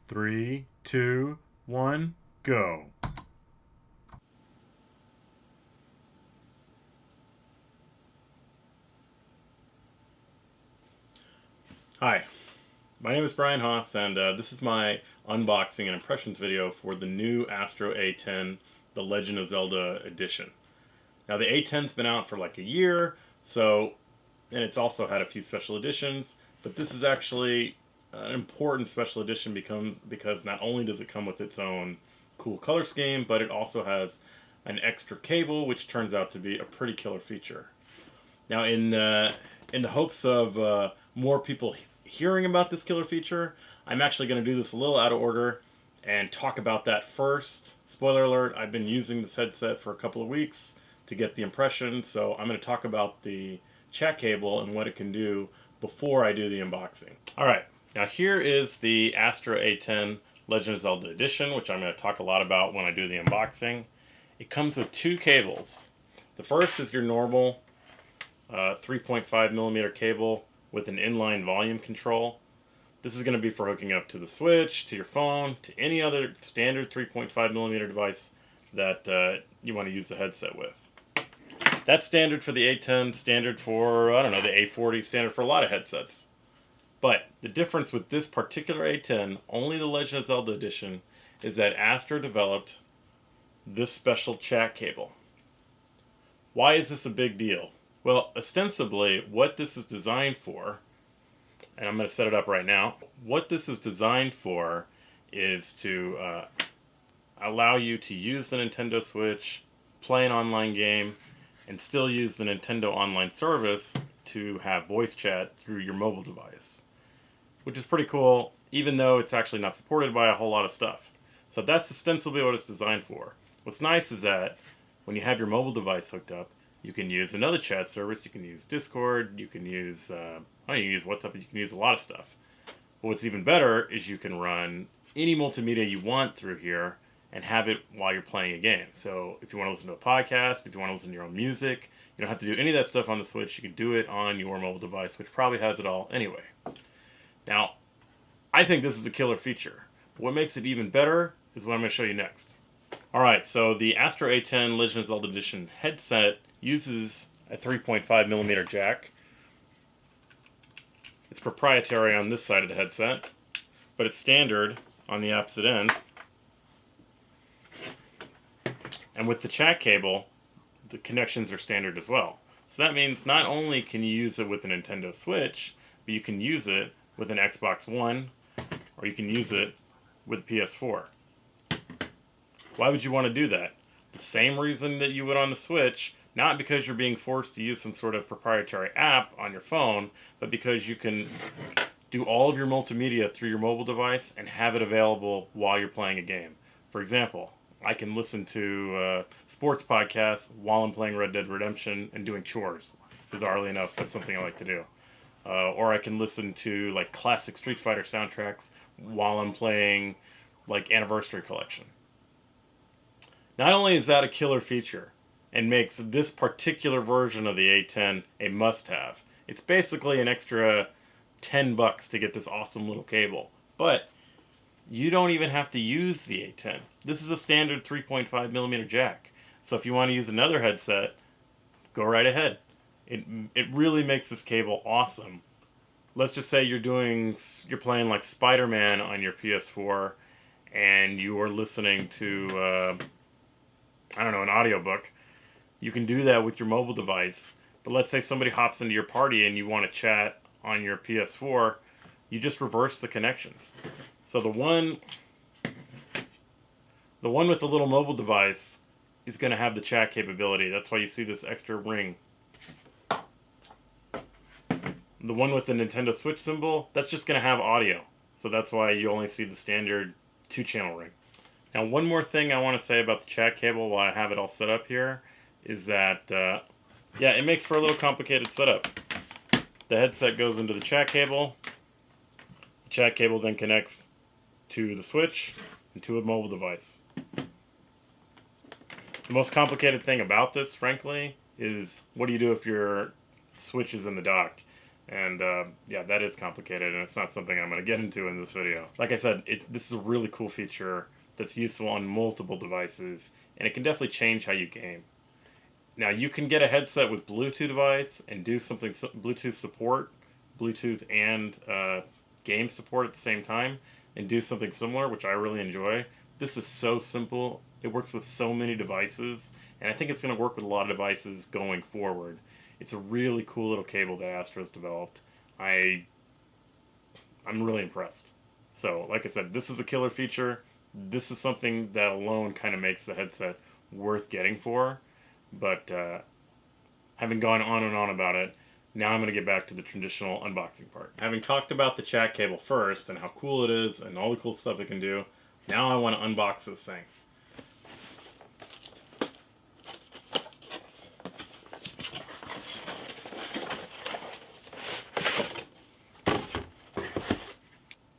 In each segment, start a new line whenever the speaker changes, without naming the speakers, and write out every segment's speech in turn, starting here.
3, 2, 1, go. Hi, my name is Brian Haas, and this is my unboxing and impressions video for the new Astro A10, the Legend of Zelda edition. Now the A10's been out for like a year, and it's also had a few special editions, but this is actually an important special edition because not only does it come with its own cool color scheme, but it also has an extra cable, which turns out to be a pretty killer feature. Now in the hopes of more people hearing about this killer feature, I'm actually going to do this a little out of order and talk about that first. Spoiler alert, I've been using this headset for a couple of weeks to get the impression, so I'm going to talk about the chat cable and what it can do before I do the unboxing. Alright, now here is the Astro A10 Legend of Zelda edition, which I'm going to talk a lot about when I do the unboxing. It comes with two cables. The first is your normal 3.5mm cable with an inline volume control. This is going to be for hooking up to the Switch, to your phone, to any other standard 3.5mm device that you want to use the headset with. That's standard for the A10, standard for, I don't know, the A40, standard for a lot of headsets. But the difference with this particular A10, only the Legend of Zelda edition, is that Astro developed this special chat cable. Why is this a big deal? Well, ostensibly, what this is designed for, and I'm going to set it up right now, what this is designed for is to allow you to use the Nintendo Switch, play an online game, and still use the Nintendo Online service to have voice chat through your mobile device. Which is pretty cool, even though it's actually not supported by a whole lot of stuff. So that's ostensibly what it's designed for. What's nice is that when you have your mobile device hooked up, you can use another chat service. You can use Discord, you can use WhatsApp, you can use a lot of stuff. But what's even better is you can run any multimedia you want through here and have it while you're playing a game. So if you want to listen to a podcast, if you want to listen to your own music, you don't have to do any of that stuff on the Switch. You can do it on your mobile device, which probably has it all anyway. Now, I think this is a killer feature. But what makes it even better is what I'm going to show you next. Alright, so the Astro A10 Legend of Zelda Edition headset uses a 3.5mm jack. It's proprietary on this side of the headset, but it's standard on the opposite end. And with the chat cable, the connections are standard as well. So that means not only can you use it with the Nintendo Switch, but you can use it with an Xbox One, or you can use it with a PS4. Why would you want to do that? The same reason that you would on the Switch, not because you're being forced to use some sort of proprietary app on your phone, but because you can do all of your multimedia through your mobile device and have it available while you're playing a game. For example, I can listen to sports podcasts while I'm playing Red Dead Redemption and doing chores. Bizarrely enough, that's something I like to do. Or I can listen to like classic Street Fighter soundtracks while I'm playing like Anniversary Collection. Not only is that a killer feature and makes this particular version of the A10 a must-have, it's basically an extra $10 to get this awesome little cable. But you don't even have to use the A10. This is a standard 3.5mm jack. So if you want to use another headset, go right ahead. It really makes this cable awesome. Let's just say you're playing like Spider-Man on your PS4 and you are listening to I don't know, an audiobook. You can do that with your mobile device. But let's say somebody hops into your party and you want to chat on your PS4, you just reverse the connections. So the one with the little mobile device is going to have the chat capability. That's why you see this extra ring. The one with the Nintendo Switch symbol, that's just going to have audio. So that's why you only see the standard 2-channel ring. Now, one more thing I want to say about the chat cable while I have it all set up here is that, yeah, it makes for a little complicated setup. The headset goes into the chat cable. The chat cable then connects to the Switch and to a mobile device. The most complicated thing about this, frankly, is what do you do if your Switch is in the dock? And yeah, that is complicated, and it's not something I'm going to get into in this video. Like I said, this is a really cool feature that's useful on multiple devices, and it can definitely change how you game. Now, you can get a headset with Bluetooth device and do something Bluetooth support, Bluetooth and game support at the same time, and do something similar, which I really enjoy. This is so simple. It works with so many devices, and I think it's going to work with a lot of devices going forward. It's a really cool little cable that Astro's developed. I'm really impressed. So, like I said, this is a killer feature. This is something that alone kind of makes the headset worth getting for. But having gone on and on about it, now I'm going to get back to the traditional unboxing part. Having talked about the chat cable first and how cool it is and all the cool stuff it can do, now I want to unbox this thing.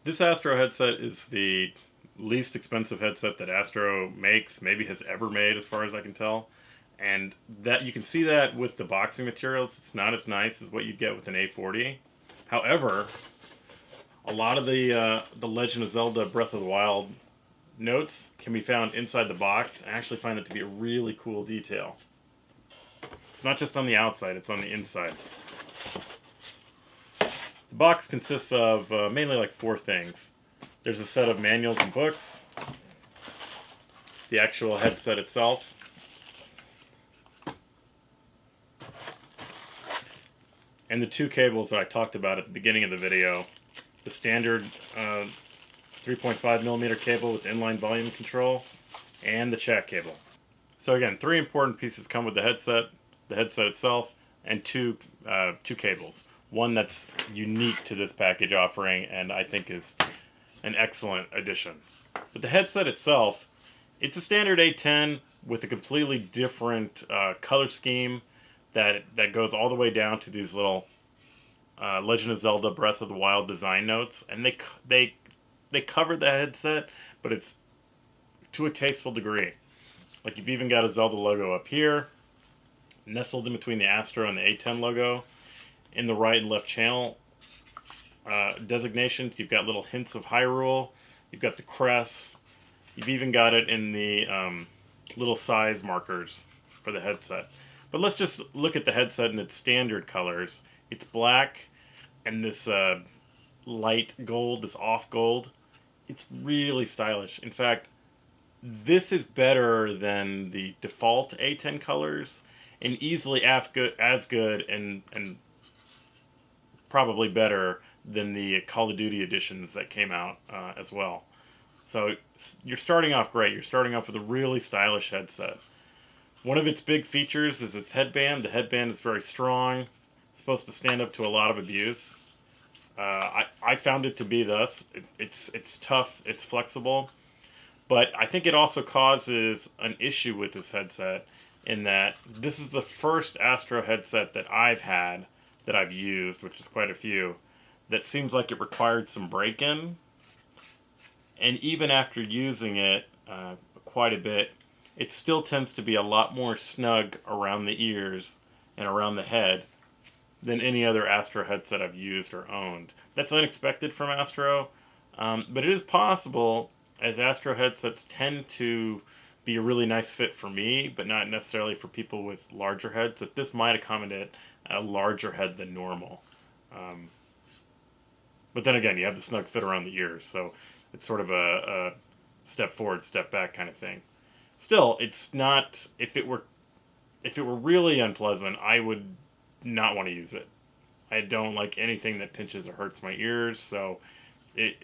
This Astro headset is the least expensive headset that Astro makes, maybe has ever made as far as I can tell. And that you can see that with the boxing materials, it's not as nice as what you'd get with an A40. However, a lot of the Legend of Zelda Breath of the Wild notes can be found inside the box. I actually find it to be a really cool detail. It's not just on the outside, it's on the inside. The box consists of mainly like 4 things. There's a set of manuals and books, the actual headset itself, and the 2 cables that I talked about at the beginning of the video. The standard 3.5mm cable with inline volume control, and the chat cable. So again, 3 important pieces come with the headset itself, and two cables. One that's unique to this package offering, and I think is an excellent addition. But the headset itself, it's a standard A10 with a completely different color scheme that goes all the way down to these little Legend of Zelda Breath of the Wild design notes, and they cover the headset, but it's to a tasteful degree. Like, you've even got a Zelda logo up here, nestled in between the Astro and the A10 logo. In the right and left channel designations, you've got little hints of Hyrule. You've got the crests. You've even got it in the little size markers for the headset. But let's just look at the headset in its standard colors. It's black and this light gold, this off gold. It's really stylish. In fact, this is better than the default A10 colors, and easily as good and probably better than the Call of Duty editions that came out as well. So you're starting off great. You're starting off with a really stylish headset. One of its big features is its headband. The headband is very strong. It's supposed to stand up to a lot of abuse. I found it to be thus. It's tough. It's flexible. But I think it also causes an issue with this headset in that this is the first Astro headset that I've had, that I've used, which is quite a few, that seems like it required some break-in. And even after using it quite a bit, it still tends to be a lot more snug around the ears and around the head than any other Astro headset I've used or owned. That's unexpected from Astro, but it is possible, as Astro headsets tend to be a really nice fit for me, but not necessarily for people with larger heads, that this might accommodate a larger head than normal. But then again, you have the snug fit around the ears, so it's sort of a step forward, step back kind of thing. Still, it's not, if it were really unpleasant, I would not want to use it. I don't like anything that pinches or hurts my ears, so it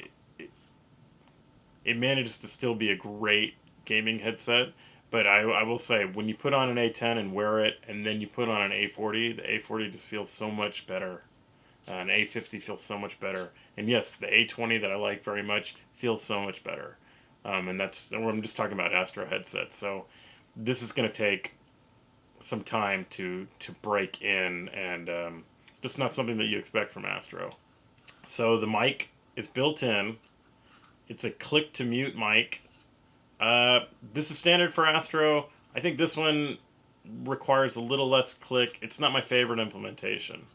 manages to still be a great gaming headset. But I will say, when you put on an A10 and wear it, and then you put on an A40, the A40 just feels so much better. An A50 feels so much better. And yes, the A20 that I like very much feels so much better. And I'm just talking about Astro headsets. So this is going to take some time to break in, and just not something that you expect from Astro. So the mic is built in. It's a click to mute mic. This is standard for Astro. I think this one requires a little less click. It's not my favorite implementation.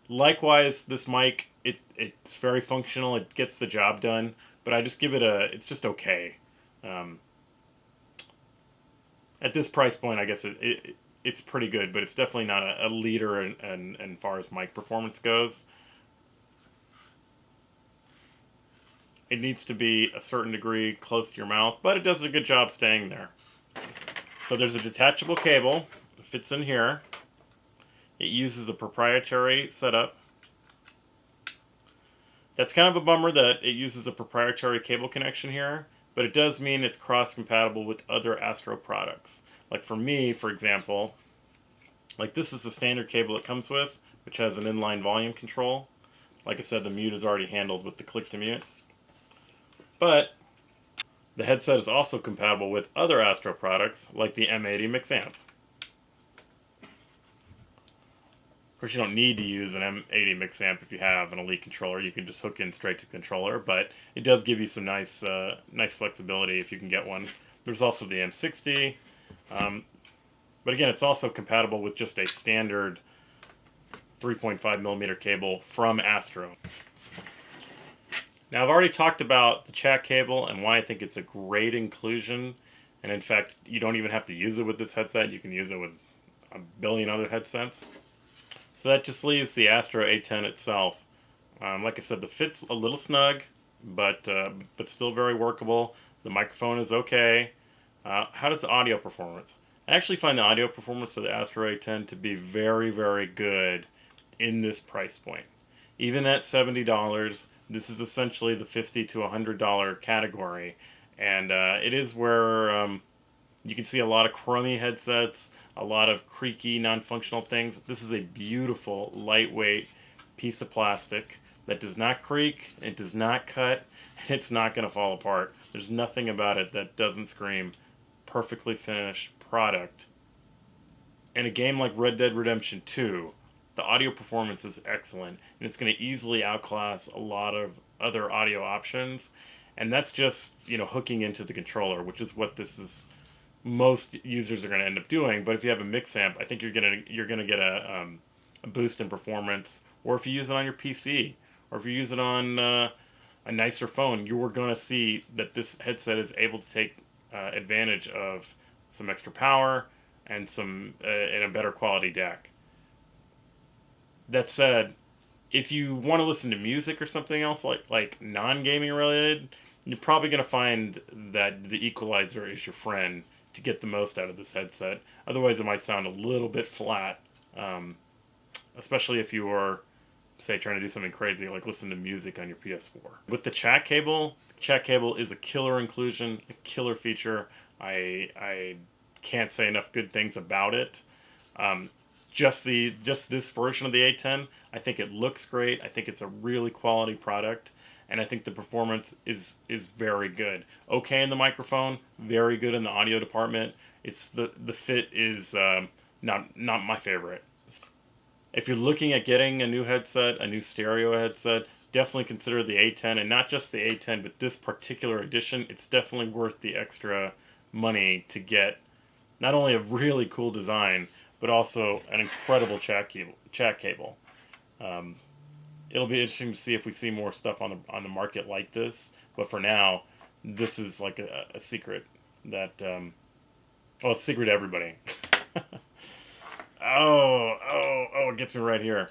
Likewise, this mic, it's very functional. It gets the job done, but I just give it it's just okay. Um, at this price point, I guess it's pretty good, but it's definitely not a leader in far as mic performance goes. It needs to be a certain degree close to your mouth, but it does a good job staying there. So there's a detachable cable. It fits in here. It uses a proprietary setup. That's kind of a bummer that it uses a proprietary cable connection here, but it does mean it's cross-compatible with other Astro products. Like for me, for example, like this is the standard cable it comes with, which has an inline volume control. Like I said, the mute is already handled with the click to mute. But the headset is also compatible with other Astro products, like the M80 mix amp. Of course, you don't need to use an M80 mix amp if you have an Elite controller. You can just hook in straight to the controller, but it does give you some nice flexibility if you can get one. There's also the M60, but again, it's also compatible with just a standard 3.5mm cable from Astro. Now, I've already talked about the chat cable and why I think it's a great inclusion, and in fact, you don't even have to use it with this headset. You can use it with a billion other headsets. So that just leaves the Astro A10 itself. Like I said, the fit's a little snug, but still very workable. The microphone is okay. How does the audio performance? I actually find the audio performance for the Astro A10 to be very, very good in this price point. Even at $70, this is essentially the $50 to $100 category, and it is where you can see a lot of crummy headsets, a lot of creaky, non-functional things. This is a beautiful, lightweight piece of plastic that does not creak, it does not cut, and it's not going to fall apart. There's nothing about it that doesn't scream perfectly finished product. In a game like Red Dead Redemption 2, the audio performance is excellent, and it's going to easily outclass a lot of other audio options, and that's just, hooking into the controller, which is what this is. Most users are going to end up doing, but if you have a mix amp, I think you're gonna get a boost in performance. Or if you use it on your PC, or if you use it on a nicer phone, you're going to see that this headset is able to take advantage of some extra power and and a better quality DAC. That said, if you want to listen to music or something else like non-gaming related, you're probably going to find that the equalizer is your friend to get the most out of this headset. Otherwise, it might sound a little bit flat, especially if you are, say, trying to do something crazy like listen to music on your PS4. With the chat cable is a killer inclusion, a killer feature. I can't say enough good things about it. Just this version of the A10, I think it looks great. I think it's a really quality product, and I think the performance is very good. Okay in the microphone, very good in the audio department. It's the fit is not my favorite. If you're looking at getting a new headset, a new stereo headset, definitely consider the A10, and not just the A10, but this particular edition. It's definitely worth the extra money to get not only a really cool design, but also an incredible chat cable. It'll be interesting to see if we see more stuff on the market like this. But for now, this is like a secret that it's a secret to everybody. It gets me right here.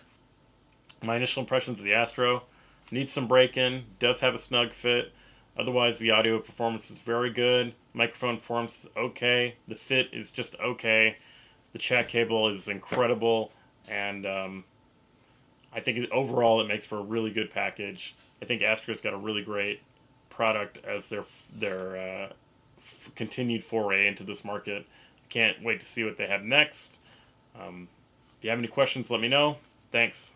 My initial impressions of the Astro needs some break-in, does have a snug fit. Otherwise, the audio performance is very good. Microphone performance is okay. The fit is just okay. The chat cable is incredible, and I think overall it makes for a really good package. I think Astro's got a really great product as their continued foray into this market. Can't wait to see what they have next. If you have any questions, let me know. Thanks.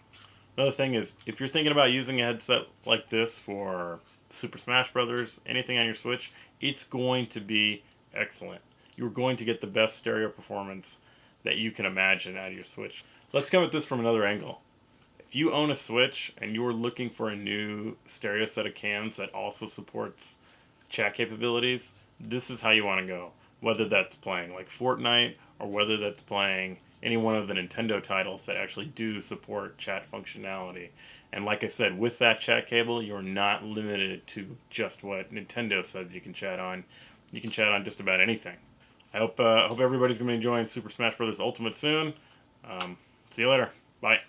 Another thing is, if you're thinking about using a headset like this for Super Smash Brothers, anything on your Switch, it's going to be excellent. You're going to get the best stereo performance that you can imagine out of your Switch. Let's come at this from another angle. If you own a Switch and you're looking for a new stereo set of cams that also supports chat capabilities, this is how you want to go. Whether that's playing like Fortnite or whether that's playing any one of the Nintendo titles that actually do support chat functionality. And like I said, with that chat cable, you're not limited to just what Nintendo says you can chat on. You can chat on just about anything. I hope everybody's going to be enjoying Super Smash Bros. Ultimate soon. See you later. Bye.